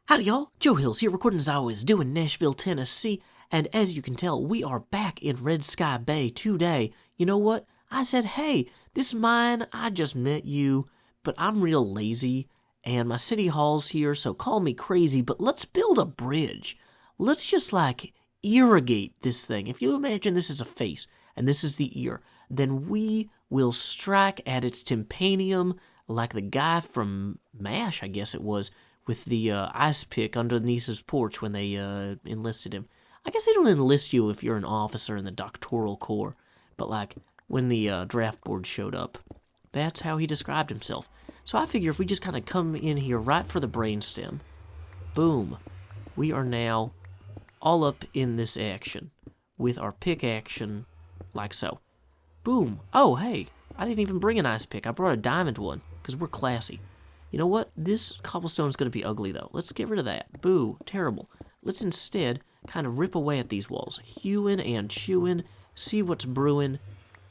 Howdy y'all, Joe Hills here, recording as I always do in Nashville, Tennessee, and as you can tell, we are back in Red Sky Bay today. You know what? I said, hey, this mine, I just met you, but I'm real lazy, and my city hall's here, so call me crazy, but let's build a bridge. Let's just, irrigate this thing. If you imagine this is a face, and this is the ear, then we will strike at its tympanium like the guy from MASH, I guess it was, with the ice pick underneath his porch when they enlisted him. I guess they don't enlist you if you're an officer in the doctoral corps, but when the draft board showed up, that's how he described himself. So I figure if we just kind of come in here right for the brainstem, boom, we are now all up in this action with our pick action like so. Boom. Oh, hey, I didn't even bring an ice pick. I brought a diamond one because we're classy. You know what? This cobblestone's going to be ugly, though. Let's get rid of that. Boo. Terrible. Let's instead kind of rip away at these walls. Hewing and chewing. See what's brewing.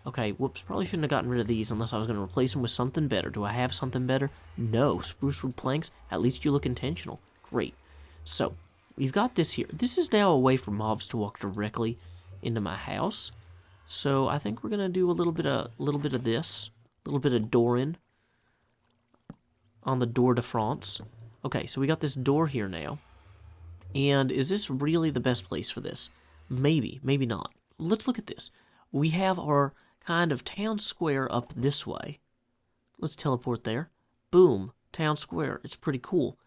Okay, whoops. Probably shouldn't have gotten rid of these unless I was going to replace them with something better. Do I have something better? No. Spruce wood planks. At least you look intentional. Great. So, we've got this here. This is now a way for mobs to walk directly into my house. So, I think we're going to do a little bit of this. A little bit of dooring on the door de France. Okay, so we got this door here now. And is this really the best place for this? Maybe, maybe not. Let's look at this. We have our kind of town square up this way. Let's teleport there. Boom, town square. It's pretty cool.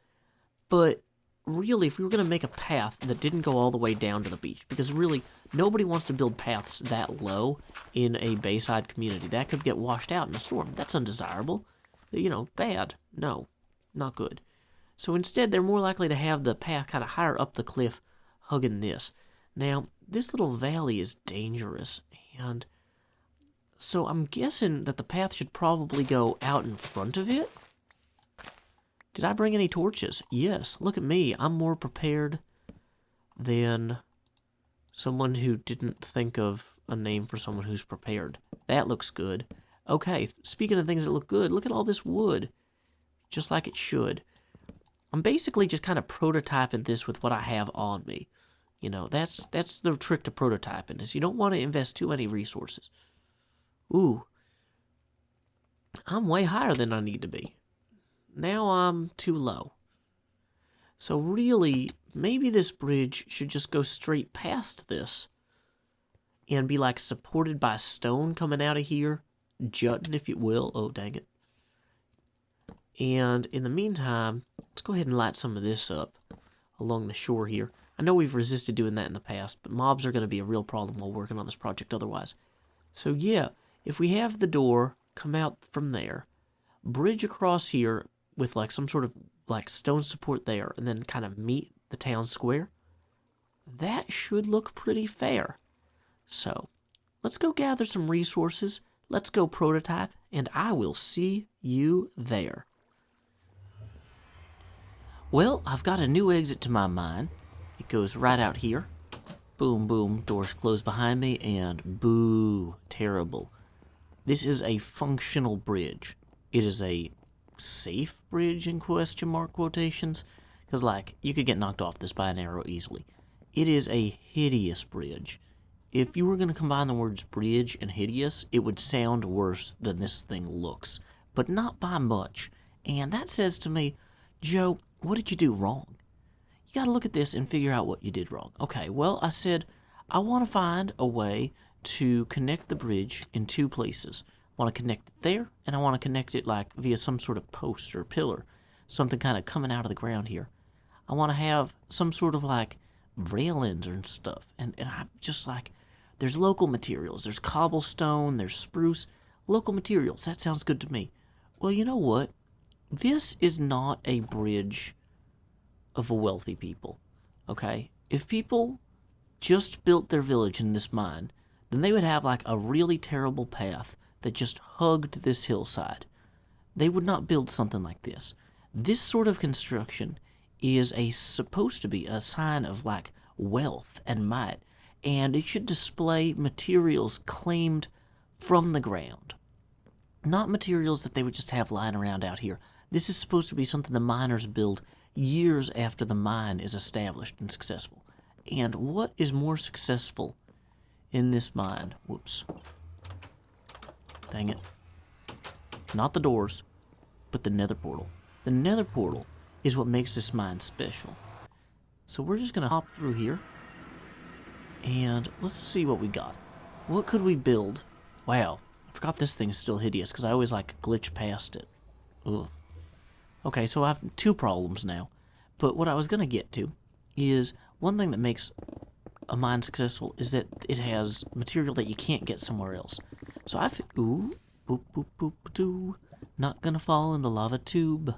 But really, if we were going to make a path that didn't go all the way down to the beach, because really, nobody wants to build paths that low in a bayside community. That could get washed out in a storm. That's undesirable. You know, bad. No, not good. So instead, they're more likely to have the path kind of higher up the cliff, hugging this. Now, this little valley is dangerous, and so I'm guessing that the path should probably go out in front of it. Did I bring any torches? Yes, look at me. I'm more prepared than someone who didn't think of a name for someone who's prepared. That looks good. Okay, speaking of things that look good, look at all this wood. Just like it should. I'm basically just kind of prototyping this with what I have on me. You know, that's the trick to prototyping, is you don't want to invest too many resources. Ooh. I'm way higher than I need to be. Now I'm too low. So really, maybe this bridge should just go straight past this and be like supported by stone coming out of here. Jutting, if you will. Oh, dang it. And in the meantime, let's go ahead and light some of this up along the shore here. I know we've resisted doing that in the past, but mobs are going to be a real problem while working on this project otherwise. So yeah, if we have the door come out from there, bridge across here with like some sort of like stone support there, and then kind of meet the town square, that should look pretty fair. So, let's go gather some resources. Let's go prototype, and I will see you there. Well, I've got a new exit to my mine. It goes right out here. Boom, boom, doors close behind me, and boo, terrible. This is a functional bridge. It is a safe bridge in question mark quotations, because you could get knocked off this by an arrow easily. It is a hideous bridge. If you were going to combine the words bridge and hideous, it would sound worse than this thing looks, but not by much. And that says to me, Joe, what did you do wrong? You got to look at this and figure out what you did wrong. Okay, well, I said, I want to find a way to connect the bridge in two places. I want to connect it there, and I want to connect it via some sort of post or pillar, something kind of coming out of the ground here. I want to have some sort of railings and stuff, and I'm just there's local materials. There's cobblestone, there's spruce. Local materials, that sounds good to me. Well, you know what? This is not a bridge of a wealthy people, okay? If people just built their village in this mine, then they would have a really terrible path that just hugged this hillside. They would not build something like this. This sort of construction is supposed to be a sign of wealth and might, and it should display materials claimed from the ground, not materials that they would just have lying around out here. This is supposed to be something the miners build years after the mine is established and successful. And what is more successful in this mine? Whoops. Dang it. Not the doors, but the nether portal. The nether portal is what makes this mine special. So we're just going to hop through here. And let's see what we got. What could we build? Wow. I forgot this thing's still hideous because I always like glitch past it. Ugh. Okay, so I have two problems now. But what I was going to get to is one thing that makes a mine successful is that it has material that you can't get somewhere else. So I've... Ooh. Boop, boop, boop, doo. Not gonna fall in the lava tube.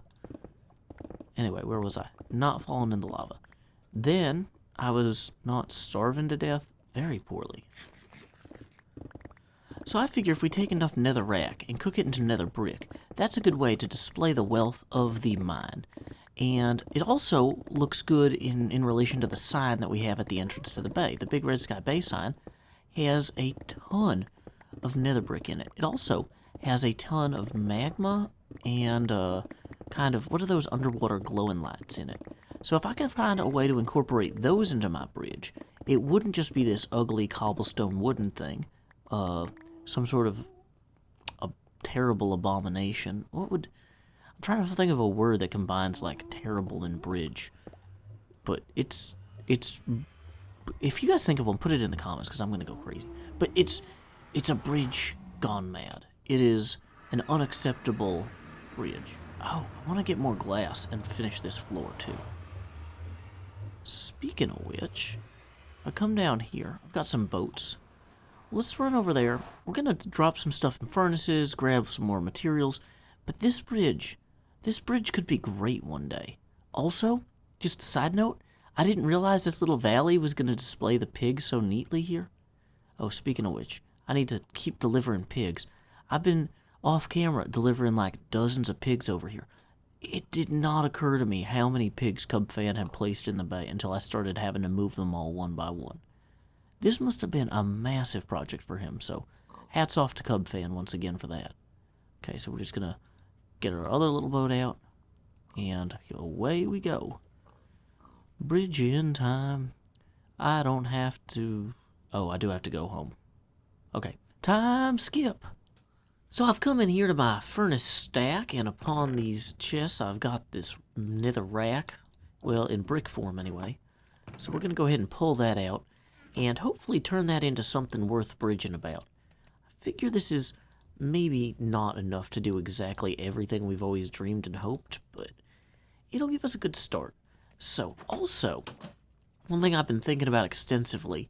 Anyway, where was I? Not falling in the lava. Then, I was not starving to death very poorly. So I figure if we take enough nether rack and cook it into nether brick, that's a good way to display the wealth of the mine. And it also looks good in relation to the sign that we have at the entrance to the bay. The big Red Sky Bay sign has a ton of nether brick in it. It also has a ton of magma and kind of, what are those underwater glowing lights in it? So if I can find a way to incorporate those into my bridge, it wouldn't just be this ugly cobblestone wooden thing, some sort of a terrible abomination. What would... I'm trying to think of a word that combines, like, terrible and bridge. But it's... If you guys think of one, put it in the comments, because I'm going to go crazy. But it's a bridge gone mad. It is an unacceptable bridge. Oh, I want to get more glass and finish this floor, too. Speaking of which, I come down here. I've got some boats. Let's run over there. We're going to drop some stuff in furnaces, grab some more materials. But this bridge could be great one day. Also, just a side note, I didn't realize this little valley was going to display the pigs so neatly here. Oh, speaking of which, I need to keep delivering pigs. I've been off camera delivering like dozens of pigs over here. It did not occur to me how many pigs CubFan had placed in the bay until I started having to move them all one by one. This must have been a massive project for him, so hats off to CubFan once again for that. Okay, so we're just going to get our other little boat out, and away we go. Bridge in time. I don't have to... Oh, I do have to go home. Okay, time skip. So I've come in here to my furnace stack, and upon these chests I've got this nether rack. Well, in brick form anyway. So we're going to go ahead and pull that out, and hopefully turn that into something worth bridging about. I figure this is maybe not enough to do exactly everything we've always dreamed and hoped, but it'll give us a good start. So, also, one thing I've been thinking about extensively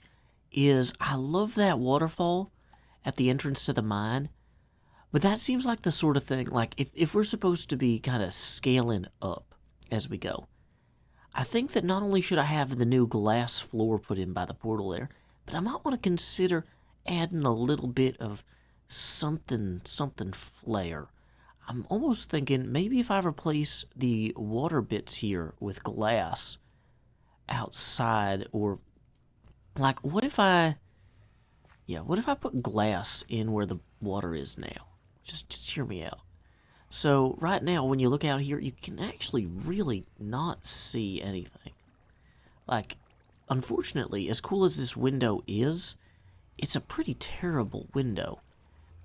is I love that waterfall at the entrance to the mine, but that seems like the sort of thing, like, if we're supposed to be kind of scaling up as we go, I think that not only should I have the new glass floor put in by the portal there, but I might want to consider adding a little bit of something flair. I'm almost thinking maybe if I replace the water bits here with glass outside, or like what if I put glass in where the water is now? Just hear me out. So right now when you look out here, you can actually really not see anything. Like, unfortunately, as cool as this window is, it's a pretty terrible window.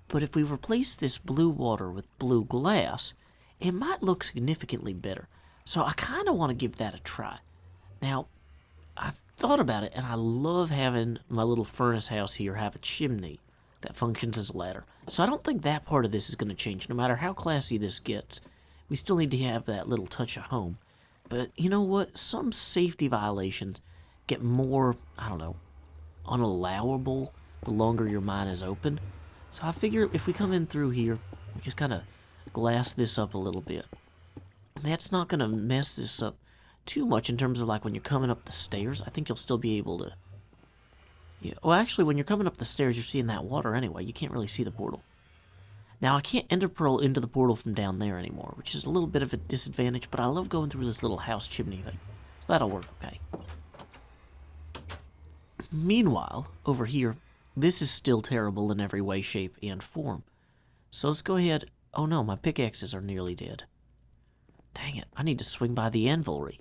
But if we replace this blue water with blue glass, it might look significantly better. So I kind of want to give that a try. Now, I've thought about it, and I love having my little furnace house here have a chimney that functions as a ladder. So I don't think that part of this is going to change. No matter how classy this gets, we still need to have that little touch of home. But you know what? Some safety violations get more, I don't know, unallowable the longer your mine is open. So I figure if we come in through here, we just kind of glass this up a little bit. That's not going to mess this up too much in terms of like when you're coming up the stairs. I think you'll still be able to... Yeah. Well, actually, when you're coming up the stairs, you're seeing that water anyway. You can't really see the portal. Now, I can't ender pearl into the portal from down there anymore, which is a little bit of a disadvantage, but I love going through this little house chimney thing. So that'll work okay. Meanwhile, over here, this is still terrible in every way, shape, and form. So let's go ahead... Oh no, my pickaxes are nearly dead. Dang it, I need to swing by the anvilry.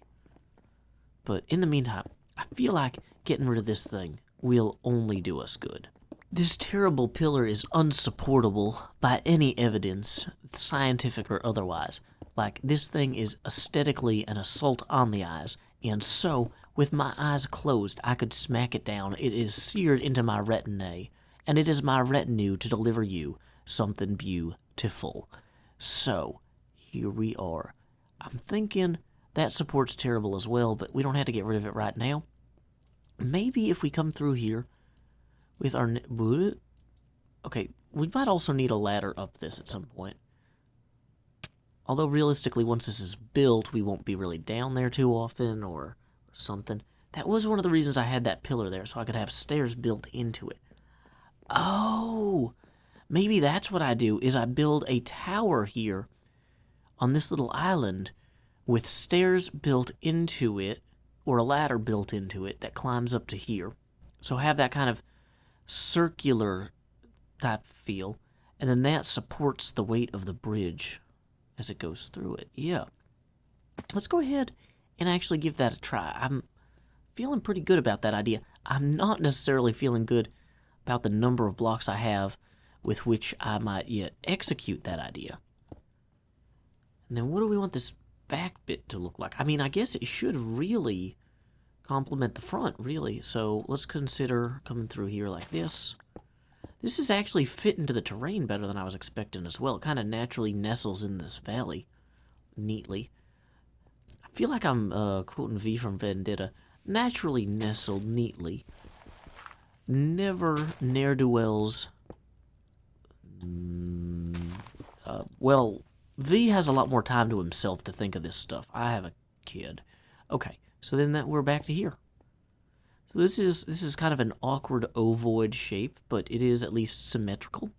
But in the meantime, I feel like getting rid of this thing will only do us good. This terrible pillar is unsupportable by any evidence, scientific or otherwise. Like, this thing is aesthetically an assault on the eyes, and so, with my eyes closed, I could smack it down. It is seared into my retinae, and it is my retinue to deliver you something beautiful. So, here we are. I'm thinking that supports terrible as well, but we don't have to get rid of it right now. Maybe if we come through here with our... Okay, we might also need a ladder up this at some point. Although realistically, once this is built, we won't be really down there too often or something. That was one of the reasons I had that pillar there, so I could have stairs built into it. Oh, maybe that's what I do, is I build a tower here on this little island with stairs built into it, or a ladder built into it that climbs up to here. So have that kind of circular type feel, and then that supports the weight of the bridge as it goes through it. Yeah. Let's go ahead and actually give that a try. I'm feeling pretty good about that idea. I'm not necessarily feeling good about the number of blocks I have with which I might yet execute that idea. And then what do we want this back bit to look like? I mean, I guess it should really complement the front, really. So let's consider coming through here like this. This is actually fit into the terrain better than I was expecting as well. It kind of naturally nestles in this valley neatly. I feel like I'm quoting V from Vendetta. Naturally nestled neatly. Never ne'er-do-wells. Well, V has a lot more time to himself to think of this stuff. I have a kid. Okay, so then we're back to here. So this is kind of an awkward ovoid shape, but it is at least symmetrical.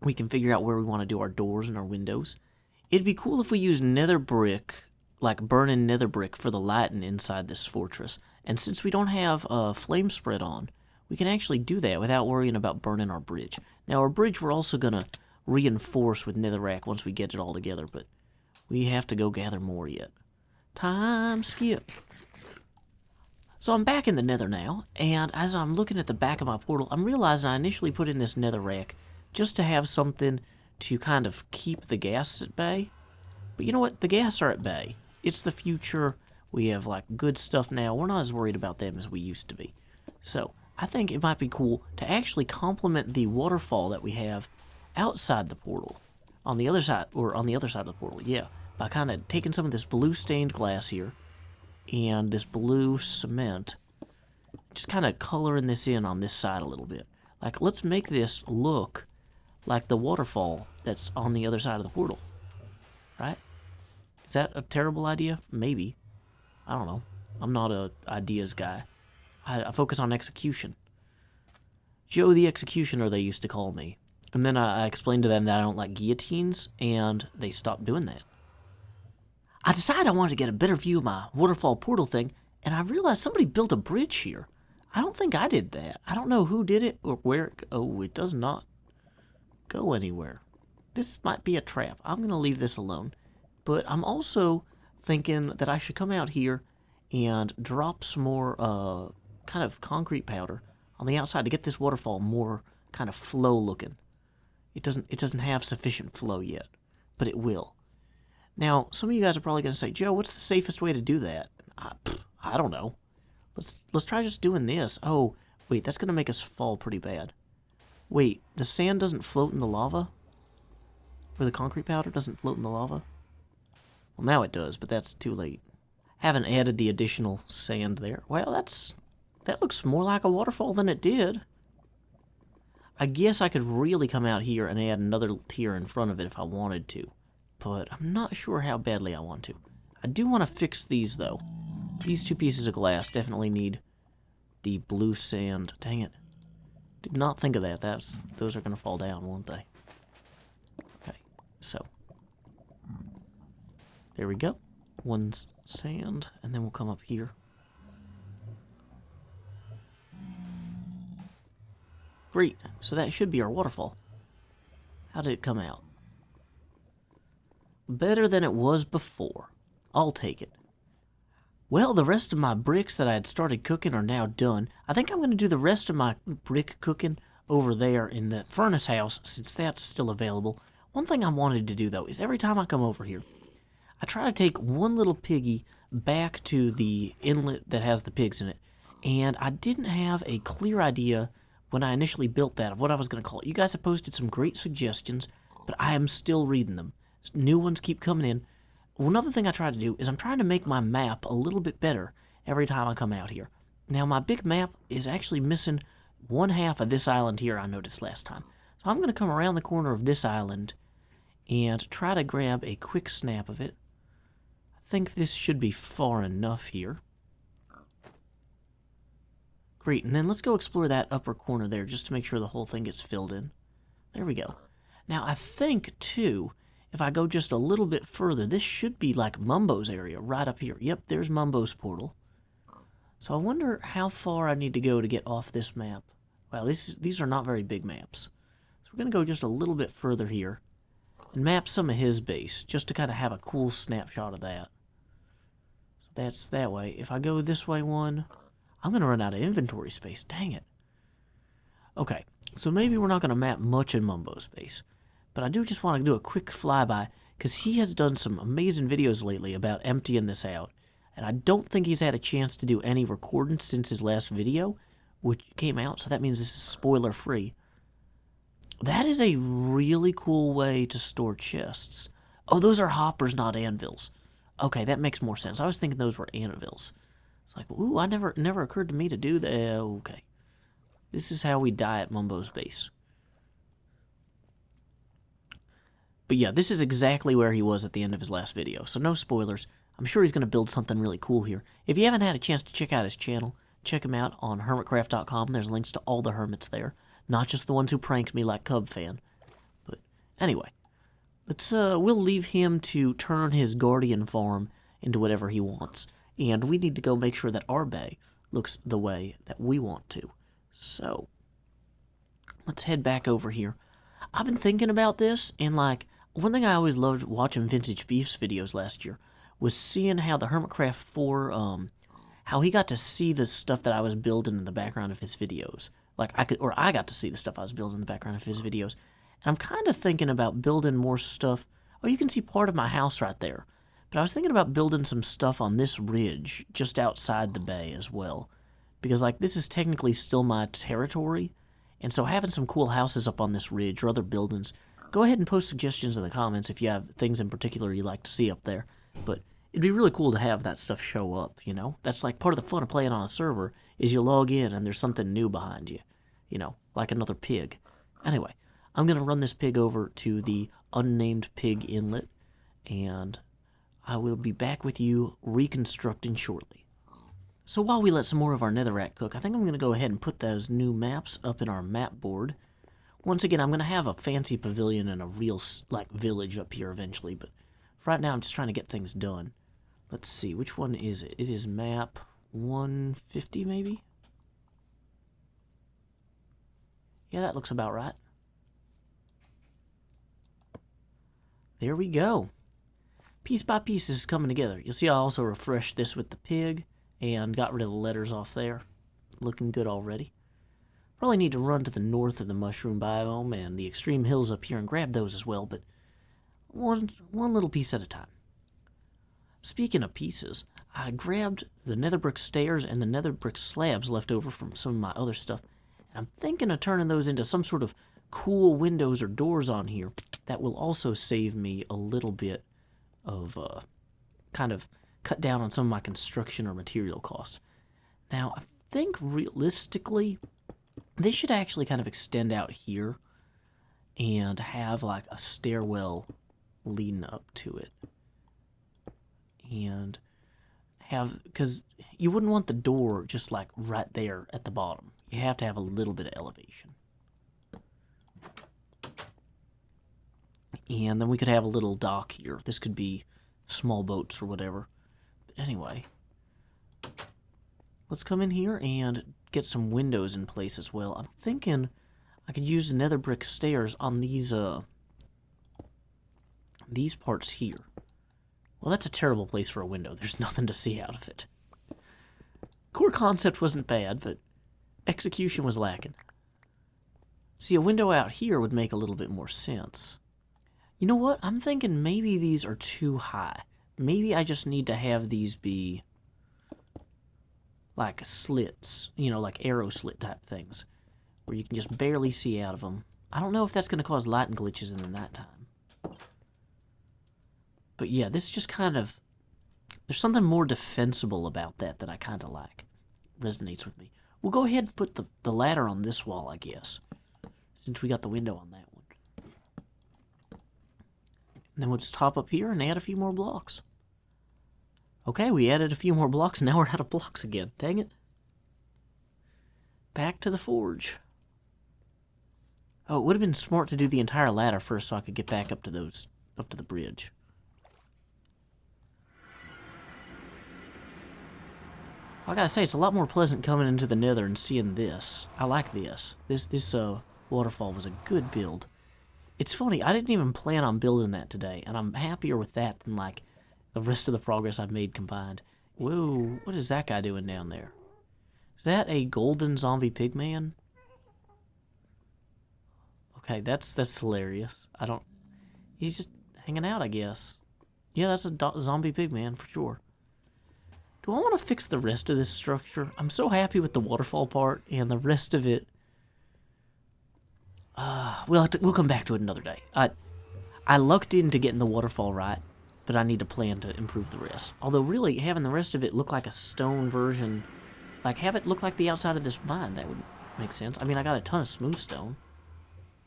We can figure out where we want to do our doors and our windows. It'd be cool if we used nether brick, like burning nether brick for the lighting inside this fortress. And since we don't have flame spread on, we can actually do that without worrying about burning our bridge. Now, our bridge we're also going to reinforce with netherrack once we get it all together, but we have to go gather more yet. Time skip. So I'm back in the nether now, and as I'm looking at the back of my portal, I'm realizing I initially put in this netherrack just to have something to kind of keep the ghast at bay. But you know what? The ghasts are at bay. It's the future. We have, like, good stuff now. We're not as worried about them as we used to be. So I think it might be cool to actually complement the waterfall that we have outside the portal. On the other side, or on the other side of the portal, yeah. By kind of taking some of this blue stained glass here and this blue cement, just kind of coloring this in on this side a little bit. Like, let's make this look like the waterfall that's on the other side of the portal. Right? Is that a terrible idea? Maybe. I don't know. I'm not a ideas guy. I focus on execution. Joe the Executioner, they used to call me. And then I explained to them that I don't like guillotines, and they stopped doing that. I decided I wanted to get a better view of my waterfall portal thing, and I realized somebody built a bridge here. I don't think I did that. I don't know who did it or where. Oh, it does not go anywhere. This might be a trap. I'm going to leave this alone. But I'm also thinking that I should come out here and drop some more kind of concrete powder on the outside to get this waterfall more kind of flow looking. It doesn't have sufficient flow yet, but it will. Now, some of you guys are probably going to say, Joe, what's the safest way to do that? I don't know. Let's try just doing this. Oh, wait, that's going to make us fall pretty bad. Wait, the sand doesn't float in the lava? Or the concrete powder doesn't float in the lava? Well, now it does, but that's too late. Haven't added the additional sand there. Well, that looks more like a waterfall than it did. I guess I could really come out here and add another tier in front of it if I wanted to. But I'm not sure how badly I want to. I do want to fix these, though. These two pieces of glass definitely need the blue sand. Dang it. Did not think of that. Those are going to fall down, won't they? Okay, so. There we go. One's sand, and then we'll come up here. Great. So that should be our waterfall. How did it come out? Better than it was before. I'll take it. Well, the rest of my bricks that I had started cooking are now done. I think I'm going to do the rest of my brick cooking over there in the furnace house, since that's still available. One thing I wanted to do, though, is every time I come over here, I try to take one little piggy back to the inlet that has the pigs in it. And I didn't have a clear idea when I initially built that of what I was going to call it. You guys have posted some great suggestions, but I am still reading them. New ones keep coming in. Well, another thing I try to do is I'm trying to make my map a little bit better every time I come out here. Now, my big map is actually missing one half of this island here I noticed last time. So I'm going to come around the corner of this island and try to grab a quick snap of it. I think this should be far enough here. Great, and then let's go explore that upper corner there just to make sure the whole thing gets filled in. There we go. Now, I think, too, if I go just a little bit further, this should be like Mumbo's area right up here. Yep, there's Mumbo's portal. So I wonder how far I need to go to get off this map. Well, these are not very big maps. So we're going to go just a little bit further here and map some of his base just to kind of have a cool snapshot of that. So that's that way. If I go this way one, I'm going to run out of inventory space. Dang it. Okay, so maybe we're not going to map much in Mumbo's base. But I do just want to do a quick flyby, because he has done some amazing videos lately about emptying this out. And I don't think he's had a chance to do any recording since his last video, which came out, so that means this is spoiler-free. That is a really cool way to store chests. Oh, those are hoppers, not anvils. Okay, that makes more sense. I was thinking those were anvils. It's like, ooh, never occurred to me to do that. Okay. This is how we die at Mumbo's base. But yeah, this is exactly where he was at the end of his last video, so no spoilers. I'm sure he's going to build something really cool here. If you haven't had a chance to check out his channel, check him out on Hermitcraft.com. There's links to all the hermits there, not just the ones who pranked me like Cub Fan. But anyway, we'll leave him to turn his guardian farm into whatever he wants. And we need to go make sure that our bay looks the way that we want to. So, let's head back over here. I've been thinking about this, and like, one thing I always loved watching Vintage Beef's videos last year was seeing how the Hermitcraft 4, how he got to see the stuff that I was building in the background of his videos. Like, I got to see the stuff I was building in the background of his videos. And I'm kind of thinking about building more stuff. Oh, you can see part of my house right there. But I was thinking about building some stuff on this ridge just outside the bay as well. Because, like, this is technically still my territory. And so having some cool houses up on this ridge or other buildings, go ahead and post suggestions in the comments if you have things in particular you'd like to see up there. But it'd be really cool to have that stuff show up, you know? That's like part of the fun of playing on a server, is you log in and there's something new behind you. You know, like another pig. Anyway, I'm going to run this pig over to the unnamed pig inlet, and I will be back with you reconstructing shortly. So while we let some more of our netherrack cook, I think I'm going to go ahead and put those new maps up in our map board. Once again, I'm going to have a fancy pavilion and a real, like, village up here eventually, but right now I'm just trying to get things done. Let's see, which one is it? It is map 150, maybe? Yeah, that looks about right. There we go. Piece by piece this is coming together. You'll see I also refreshed this with the pig and got rid of the letters off there. Looking good already. Probably need to run to the north of the mushroom biome and the extreme hills up here and grab those as well, but one little piece at a time. Speaking of pieces, I grabbed the nether brick stairs and the nether brick slabs left over from some of my other stuff, and I'm thinking of turning those into some sort of cool windows or doors on here that will also save me a little bit of kind of cut down on some of my construction or material costs. Now, I think realistically, they should actually kind of extend out here and have like a stairwell leading up to it. And have, because you wouldn't want the door just like right there at the bottom. You have to have a little bit of elevation. And then we could have a little dock here. This could be small boats or whatever. But anyway, let's come in here and get some windows in place as well. I'm thinking I could use the nether brick stairs on these parts here. Well, that's a terrible place for a window. There's nothing to see out of it. core concept wasn't bad, but execution was lacking. See, a window out here would make a little bit more sense. You know what? I'm thinking maybe these are too high. Maybe I just need to have these be like slits, you know, like arrow slit type things, where you can just barely see out of them. I don't know if that's going to cause lighting glitches in the nighttime. But yeah, this just kind of... There's something more defensible about that I kind of like. Resonates with me. We'll go ahead and put the ladder on this wall, I guess, since we got the window on that one. And then we'll just hop up here and add a few more blocks. Okay, we added a few more blocks, and now we're out of blocks again. Dang it. Back to the forge. Oh, it would have been smart to do the entire ladder first so I could get back up to the bridge. I gotta say, it's a lot more pleasant coming into the Nether and seeing this. I like this. This waterfall was a good build. It's funny, I didn't even plan on building that today, and I'm happier with that than, like, the rest of the progress I've made combined. Whoa, what is that guy doing down there? Is that a golden zombie pigman? Okay, that's hilarious. He's just hanging out, I guess. Yeah, that's a zombie pigman for sure. Do I want to fix the rest of this structure? I'm so happy with the waterfall part, and the rest of it... we'll come back to it another day. I lucked into getting the waterfall right, but I need to plan to improve the rest. Although, really, having the rest of it look like a stone version... Like, have it look like the outside of this mine, that would make sense. I mean, I got a ton of smooth stone.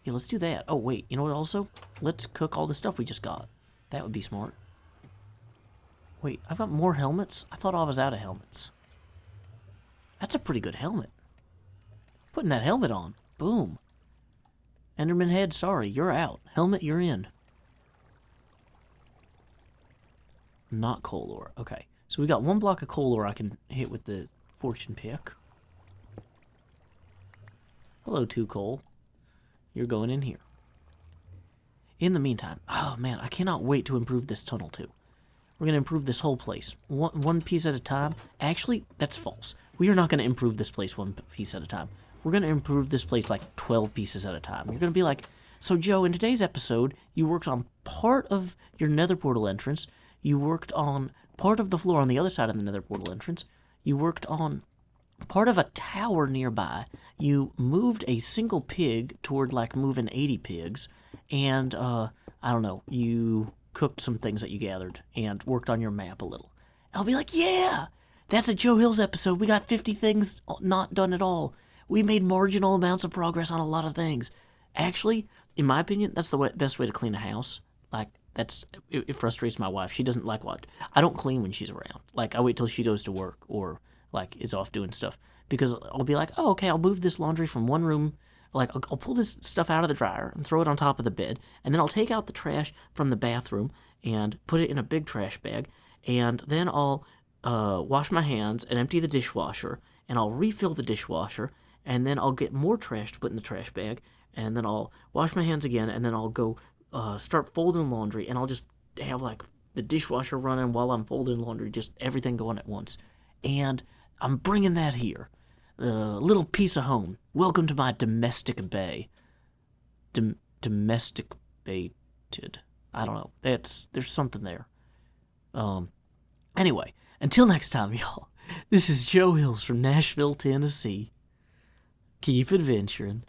Yeah, let's do that. Oh, wait, you know what also? Let's cook all the stuff we just got. That would be smart. Wait, I've got more helmets? I thought I was out of helmets. That's a pretty good helmet. Putting that helmet on. Boom. Enderman head, sorry, you're out. Helmet, you're in. Not coal ore. Okay, so we got one block of coal ore I can hit with the fortune pick. Hello, 2 coal. You're going in here. In the meantime, oh man, I cannot wait to improve this tunnel too. We're going to improve this whole place. One piece at a time. Actually, that's false. We are not going to improve this place one piece at a time. We're going to improve this place like 12 pieces at a time. You're going to be like, so Joe, in today's episode, you worked on part of your nether portal entrance. You worked on part of the floor on the other side of the nether portal entrance. You worked on part of a tower nearby. You moved a single pig toward like moving 80 pigs. And, I don't know, you cooked some things that you gathered and worked on your map a little. I'll be like, yeah, that's a Joe Hills episode. We got 50 things not done at all. We made marginal amounts of progress on a lot of things. Actually, in my opinion, that's the best way to clean a house. Like, it frustrates my wife. She doesn't like I don't clean when she's around. Like, I wait till she goes to work or, like, is off doing stuff. Because I'll be like, oh, okay, I'll move this laundry from one room. Like, I'll pull this stuff out of the dryer and throw it on top of the bed, and then I'll take out the trash from the bathroom and put it in a big trash bag, and then I'll wash my hands and empty the dishwasher, and I'll refill the dishwasher, and then I'll get more trash to put in the trash bag, and then I'll wash my hands again, and then I'll go start folding laundry, and I'll just have, like, the dishwasher running while I'm folding laundry, just everything going at once. And I'm bringing that here. Little piece of home. Welcome to my domestic bay. Domestic baited. I don't know. There's something there. Anyway, until next time, y'all. This is Joe Hills from Nashville, Tennessee. Keep adventuring.